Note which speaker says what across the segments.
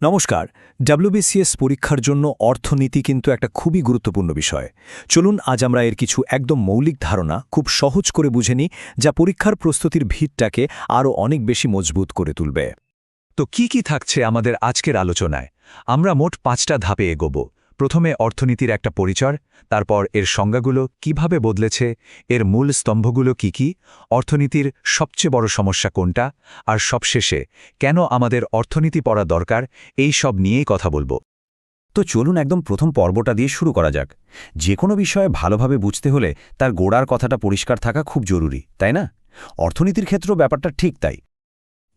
Speaker 1: নমস্কার। ডাব্লিউবিসিএস পরীক্ষার জন্য অর্থনীতি কিন্তু একটা খুবই গুরুত্বপূর্ণ বিষয়। চলুন আজ আমরা এর কিছু একদম মৌলিক ধারণা খুব সহজ করে বুঝে নিই, যা পরীক্ষার প্রস্তুতির ভিতটাকে আরও অনেক বেশি মজবুত করে তুলবে।
Speaker 2: তো কি থাকছে আমাদের আজকের আলোচনায়? আমরা মোট 5টা ধাপে এগোব। প্রথমে অর্থনীতির একটা পরিচয়, তারপর এর সংজ্ঞাগুলো কিভাবে বদলেছে, এর মূল স্তম্ভগুলো কি, অর্থনীতির সবচেয়ে বড় সমস্যা কোনটা, আর সবশেষে কেন আমাদের অর্থনীতি পড়া দরকার, এই সব নিয়েই কথা বলবো।
Speaker 3: তো চলুন একদম প্রথম পর্বটা দিয়ে শুরু করা যাক। যে কোনো বিষয়ে ভালোভাবে বুঝতে হলে তার গোড়ার কথাটা পরিষ্কার থাকা খুব জরুরি, তাই না? অর্থনীতির ক্ষেত্রেও ব্যাপারটা ঠিক তাই।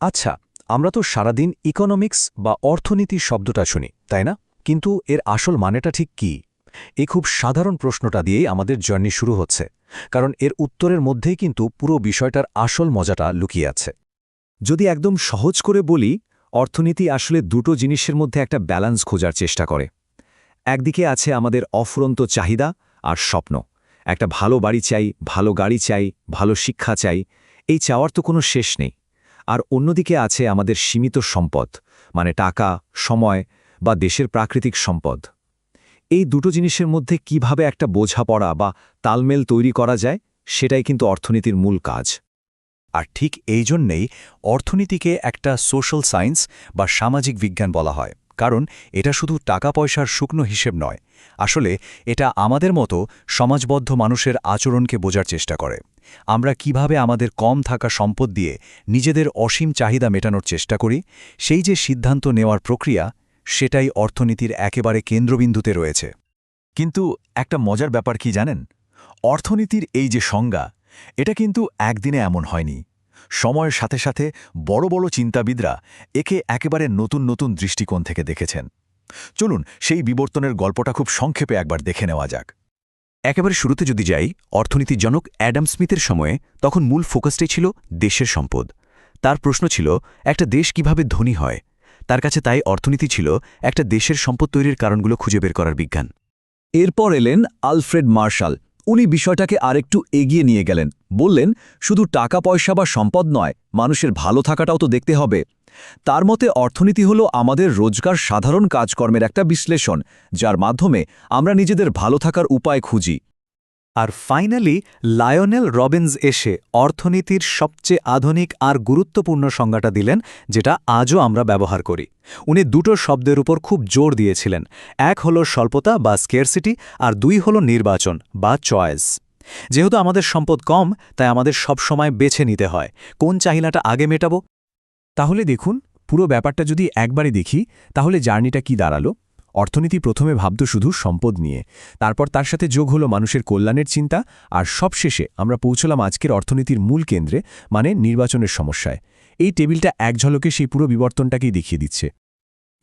Speaker 2: আচ্ছা, আমরা তো সারাদিন ইকোনমিক্স বা অর্থনীতি শব্দটা শুনি, তাই না? কিন্তু এর আসল মানেটা ঠিক কি? এই খুব সাধারণ প্রশ্নটা দিয়েই আমাদের জার্নি শুরু হচ্ছে, কারণ এর উত্তরের মধ্যেই কিন্তু পুরো বিষয়টার আসল মজাটা লুকিয়ে আছে।
Speaker 1: যদি একদম সহজ করে বলি, অর্থনীতি আসলে দুটো জিনিসের মধ্যে একটা ব্যালেন্স খোঁজার চেষ্টা করে। একদিকে আছে আমাদের অফুরন্ত চাহিদা আর স্বপ্ন। একটা ভালো বাড়ি চাই, ভালো গাড়ি চাই, ভালো শিক্ষা চাই, এই চাওয়ার তো কোনো শেষ নেই। আর অন্যদিকে আছে আমাদের সীমিত সম্পদ, মানে টাকা, সময় বা দেশের প্রাকৃতিক সম্পদ। এই দুটো জিনিসের মধ্যে কিভাবে একটা বোঝাপড়া বা তালমেল তৈরি করা যায়, সেটাই কিন্তু অর্থনীতির মূল কাজ।
Speaker 2: আর ঠিক এই জন্যেই অর্থনীতিকে একটা সোশ্যাল সায়েন্স বা সামাজিক বিজ্ঞান বলা হয়, কারণ এটা শুধু টাকা পয়সার শুকনো হিসেব নয়। আসলে এটা আমাদের মতো সমাজবদ্ধ মানুষের আচরণকে বোঝার চেষ্টা করে। আমরা কিভাবে আমাদের কম থাকা সম্পদ দিয়ে নিজেদের অসীম চাহিদা মেটানোর চেষ্টা করি, সেই যে সিদ্ধান্ত নেওয়ার প্রক্রিয়া, সেটাই অর্থনীতির একেবারে কেন্দ্রবিন্দুতে রয়েছে। কিন্তু একটা মজার ব্যাপার কি জানেন? অর্থনীতির এই যে সংজ্ঞা, এটা কিন্তু একদিনে এমন হয়নি। সময়ের সাথে সাথে বড় বড় চিন্তাবিদরা একে একেবারে নতুন নতুন দৃষ্টিকোণ থেকে দেখেছেন। চলুন সেই বিবর্তনের গল্পটা খুব সংক্ষেপে একবার দেখে নেওয়া যাক।
Speaker 3: একেবারে শুরুতে যদি যাই, অর্থনীতির জনক অ্যাডাম স্মিথের সময়ে তখন মূল ফোকাসটাই ছিল দেশের সম্পদ। তার প্রশ্ন ছিল একটা দেশ কিভাবে ধনী হয়। তার কাছে তাই অর্থনীতি ছিল একটা দেশের সম্পদ তৈরির কারণগুলো খুঁজে বের করার বিজ্ঞান।
Speaker 1: এরপর এলেন আলফ্রেড মার্শাল। উনি বিষয়টাকে আরেকটু এগিয়ে নিয়ে গেলেন। বললেন, শুধু টাকা পয়সা বা সম্পদ নয়, মানুষের ভালো থাকাটাও তো দেখতে হবে। তার মতে অর্থনীতি হলো আমাদের রোজগার সাধারণ কাজকর্মের একটা বিশ্লেষণ, যার মাধ্যমে আমরা নিজেদের ভালো থাকার উপায় খুঁজি।
Speaker 4: আর ফাইনালি লায়নেল রবিন্স এসে অর্থনীতির সবচেয়ে আধুনিক আর গুরুত্বপূর্ণ সংজ্ঞাটা দিলেন, যেটা আজও আমরা ব্যবহার করি। উনি দুটো শব্দের উপর খুব জোর দিয়েছিলেন। এক হলো স্বল্পতা বা স্কেরসিটি, আর দুই হলো নির্বাচন বা চয়েস। যেহেতু আমাদের সম্পদ কম, তাই আমাদের সব সময় বেছে নিতে হয় কোন চাহিদাটা আগে মেটাবো।
Speaker 2: তাহলে দেখুন, পুরো ব্যাপারটা যদি একবারে দেখি, তাহলে জার্নিটা কি দাঁড়ালো? অর্থনীতি প্রথমে ভাবত শুধু সম্পদ নিয়ে, তারপর তার সাথে যোগ হলো মানুষের কল্যাণের চিন্তা, আর সবশেষে আমরা পৌঁছলাম আজকের অর্থনীতির মূল কেন্দ্রে, মানে নির্বাচনের সমস্যায়। এই টেবিলটা এক ঝলকে সেই পুরো বিবর্তনটাকেই দেখিয়ে দিচ্ছে।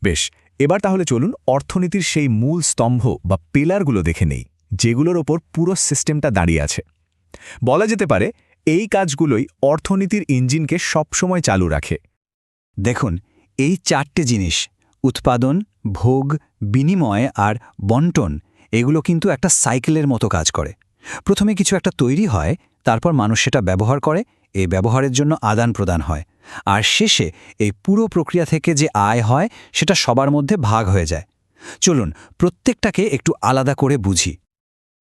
Speaker 2: বেশ, এবার তাহলে চলুন অর্থনীতির সেই মূল স্তম্ভ বা পিলারগুলো দেখে নেই, যেগুলোর ওপর পুরো সিস্টেমটা দাঁড়িয়ে আছে। বলা যেতে পারে এই কাজগুলোই অর্থনীতির ইঞ্জিনকে সবসময় চালু রাখে।
Speaker 4: দেখুন, এই 4টে জিনিস, উৎপাদন, ভোগ, বিনিময় আর বন্টন, এগুলো কিন্তু একটা সাইকেলের মতো কাজ করে। প্রথমে কিছু একটা তৈরি হয়, তারপর মানুষ সেটা ব্যবহার করে, এই ব্যবহারের জন্য আদান প্রদান হয়, আর শেষে এই পুরো প্রক্রিয়া থেকে যে আয় হয় সেটা সবার মধ্যে ভাগ হয়ে যায়। চলুন প্রত্যেকটাকে একটু আলাদা করে বুঝি।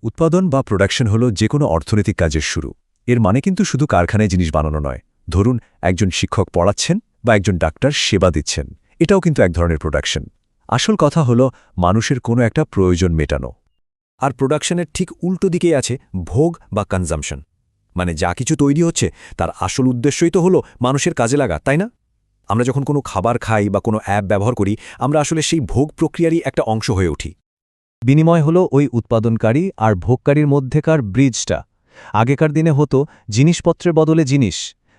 Speaker 2: উৎপাদন বা প্রোডাকশন হলো যে কোনো অর্থনৈতিক কাজের শুরু। এর মানে কিন্তু শুধু কারখানায় জিনিস বানানো নয়। ধরুন একজন শিক্ষক পড়াচ্ছেন বা একজন ডাক্তার সেবা দিচ্ছেন, এটাও কিন্তু এক ধরনের প্রোডাকশন। আসল কথা হলো মানুষের কোনো একটা প্রয়োজন মেটানো।
Speaker 1: আর প্রোডাকশনের ঠিক উল্টো দিকেই আছে ভোগ বা কনজাম্পশন, মানে যা কিছু তৈরি হচ্ছে তার আসল উদ্দেশ্যই তো হলো মানুষের কাজে লাগা, তাই না? আমরা যখন কোনো খাবার খাই বা কোনো অ্যাপ ব্যবহার করি, আমরা আসলে সেই ভোগ প্রক্রিয়ারই একটা অংশ হয়ে উঠি।
Speaker 2: বিনিময় হলো ওই উৎপাদনকারী আর ভোগকারীর মধ্যেকার ব্রিজটা। আগেকার দিনে হতো জিনিসপত্রের বদলে জিনিস,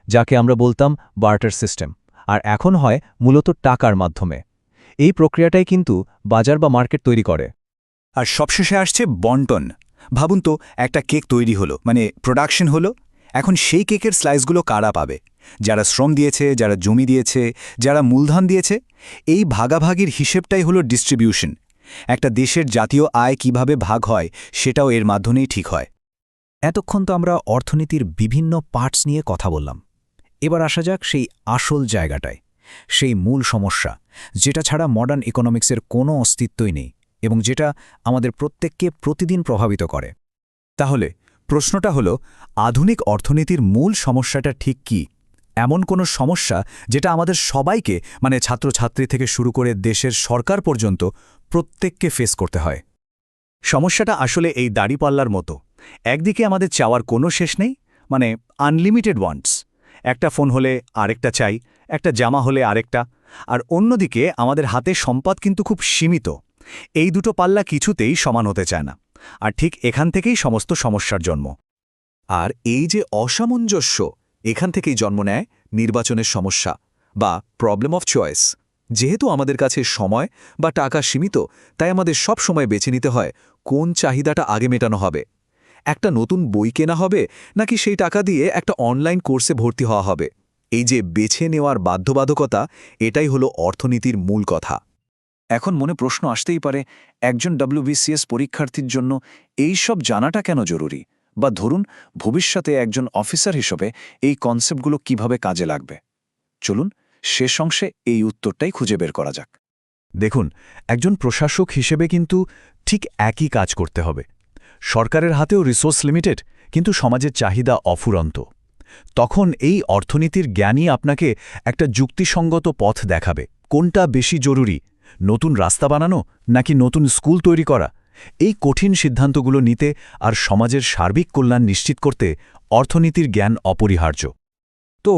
Speaker 2: যাকে আমরা বলতাম বার্টার সিস্টেম, আর এখন হয় মূলত টাকার মাধ্যমে। এই প্রক্রিয়াটাই কিন্তু বাজার বা মার্কেট তৈরি করে।
Speaker 4: আর সবশেষে আসছে বন্টন। ভাবুন তো, একটা কেক তৈরি হলো, মানে প্রোডাকশন হলো। এখন সেই কেকের স্লাইসগুলো কারা পাবে? যারা শ্রম দিয়েছে, যারা জমি দিয়েছে, যারা মূলধন দিয়েছে। এই ভাগাভাগির হিসেবটাই হলো ডিস্ট্রিবিউশন। একটা দেশের জাতীয় আয় কিভাবে ভাগ হয়, সেটাও এর মাধ্যমেই ঠিক হয়।
Speaker 3: এতক্ষণ তো আমরা অর্থনীতির বিভিন্ন পার্টস নিয়ে কথা বললাম। এবার আসা যাক সেই আসল জায়গাটায়,
Speaker 5: সেই মূল সমস্যা, যেটা ছাড়া মডার্ন ইকোনমিক্সের কোনো অস্তিত্বই নেই এবং যেটা আমাদের প্রত্যেককে প্রতিদিন প্রভাবিত করে।
Speaker 2: তাহলে প্রশ্নটা হলো, আধুনিক অর্থনীতির মূল সমস্যাটা ঠিক কি? এমন কোনো সমস্যা যেটা আমাদের সবাইকে, মানে ছাত্রছাত্রী থেকে শুরু করে দেশের সরকার পর্যন্ত প্রত্যেককে ফেস করতে হয়? সমস্যাটা আসলে এই দাড়িপাল্লার মতো। একদিকে আমাদের চাওয়ার কোনো শেষ নেই, মানে আনলিমিটেড ওয়ান্টস। একটা ফোন হলে আরেকটা চাই, একটা জামা হলে আরেকটা, আর অন্যদিকে আমাদের হাতে সম্পদ কিন্তু খুব সীমিত। এই দুটো পাল্লা কিছুতেই সমান হতে চায় না। আর ঠিক এখান থেকেই সমস্ত সমস্যার জন্ম। আর এই যে অসামঞ্জস্য, এখান থেকেই জন্ম নেয় নির্বাচনের সমস্যা বা প্রবলেম অফ চয়েস। যেহেতু আমাদের কাছে সময় বা টাকা সীমিত, তাই আমাদের সব সময় বেছে নিতে হয় কোন চাহিদাটা আগে মেটানো হবে। একটা নতুন বই কেনা হবে নাকি সেই টাকা দিয়ে একটা অনলাইন কোর্সে ভর্তি হওয়া হবে। এই যে বেছে নেওয়ার বাধ্যবাধকতা, এটাই হলো অর্থনীতির মূল কথা।
Speaker 4: এখন মনে প্রশ্ন আসতেই পারে, একজন WBCS পরীক্ষার্থীর জন্য এই সব জানাটা কেন জরুরি? বা ধরুন, ভবিষ্যতে একজন অফিসার হিসেবে এই কনসেপ্টগুলো কিভাবে কাজে লাগবে? চলুন শেষ অংশে এই উত্তরটাই খুঁজে বের করা যাক।
Speaker 2: দেখুন, একজন প্রশাসক হিসেবে কিন্তু ঠিক একই কাজ করতে হবে। সরকারের হাতেও রিসোর্স লিমিটেড, কিন্তু সমাজের চাহিদা অফুরন্ত। তখন এই অর্থনীতির জ্ঞানই আপনাকে একটা যুক্তিসঙ্গত পথ দেখাবে। কোনটা বেশি জরুরি, নতুন রাস্তা বানানো নাকি নতুন স্কুল তৈরি করা? এই কঠিন সিদ্ধান্তগুলো নিতে আর সমাজের সার্বিক কল্যাণ নিশ্চিত করতে অর্থনীতির জ্ঞান অপরিহার্য।
Speaker 1: তো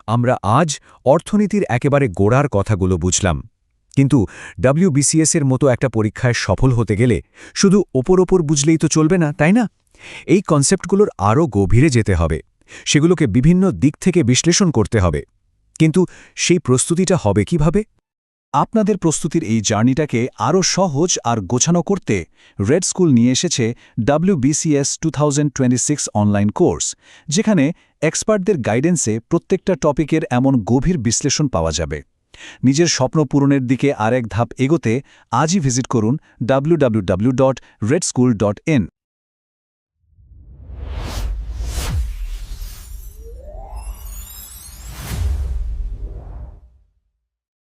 Speaker 1: আমরা আজ অর্থনীতির একেবারে গোড়ার কথাগুলো বুঝলাম, কিন্তু WBCS-এর মতো একটা পরীক্ষায় সফল হতে গেলে শুধু ওপর বুঝলেই তো চলবে না, তাই না? এই কনসেপ্টগুলোর আরও গভীরে যেতে হবে, সেগুলোকে বিভিন্ন দিক থেকে বিশ্লেষণ করতে হবে। কিন্তু সেই প্রস্তুতিটা হবে কিভাবে?
Speaker 2: আপনাদের প্রস্তুতির এই জার্নিটাকে আরও সহজ আর গোছানো করতে রেড স্কুল নিয়ে এসেছে WBCS 2026 অনলাইন কোর্স, যেখানে এক্সপার্টদের গাইডেন্সে প্রত্যেকটা টপিকের এমন গভীর বিশ্লেষণ পাওয়া যাবে। নিজের স্বপ্ন পূরণের দিকে আরেক ধাপ এগোতে আজই ভিজিট করুন www.redschool.in।